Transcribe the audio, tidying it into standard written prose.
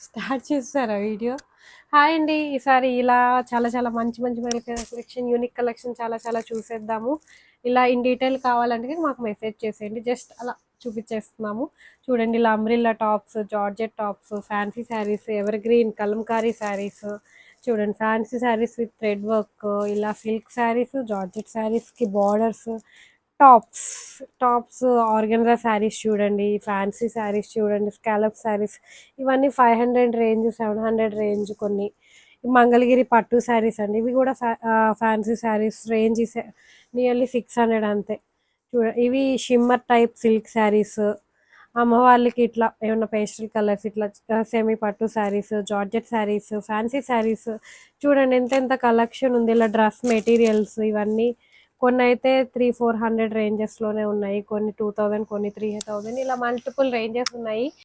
Start చేస్తారా video? Hi అండి. ఈసారి ఇలా చాలా చాలా మంచి మంచి కలెక్షన్, యూనిక్ కలెక్షన్ చాలా చాలా చూసేద్దాము. ఇలా ఇన్ డీటెయిల్ కావాలంటే మాకు మెసేజ్ చేసేయండి. జస్ట్ అలా చూపించేస్తున్నాము. చూడండి, ఇలా umbrella tops, georgette tops, fancy saris, evergreen kalamkari saris, చూడండి fancy saris with thread work, ఇలా సిల్క్ శారీస్, జార్జెట్ శారీస్కి borders, tops tops organza saris చూడండి, ఫ్యాన్సీ శారీస్ చూడండి, స్కాలప్ శారీస్, ఇవన్నీ 500 రేంజ్, 700 రేంజ్. కొన్ని మంగళగిరి పట్టు శారీస్ అండి, ఇవి కూడా ఫ్యాన్సీ శారీస్ రేంజ్ నియర్లీ 600 అంతే. ఇవి షిమ్మర్ టైప్ సిల్క్ శారీస్, అమ్మవాళ్ళకి ఇట్లా ఏమన్నా పేస్టల్ కలర్స్, ఇట్లా సెమీ పట్టు శారీస్, జార్జెట్ శారీస్, ఫ్యాన్సీ శారీస్ చూడండి. ఎంత ఎంత కలెక్షన్ ఉంది. ఇలా డ్రెస్ మెటీరియల్స్ ఇవన్నీ కొన్ని అయితే 300-400 రేంజెస్లోనే ఉన్నాయి, కొన్ని 2000, కొన్ని 3000, ఇలా మల్టిపుల్ రేంజెస్ ఉన్నాయి.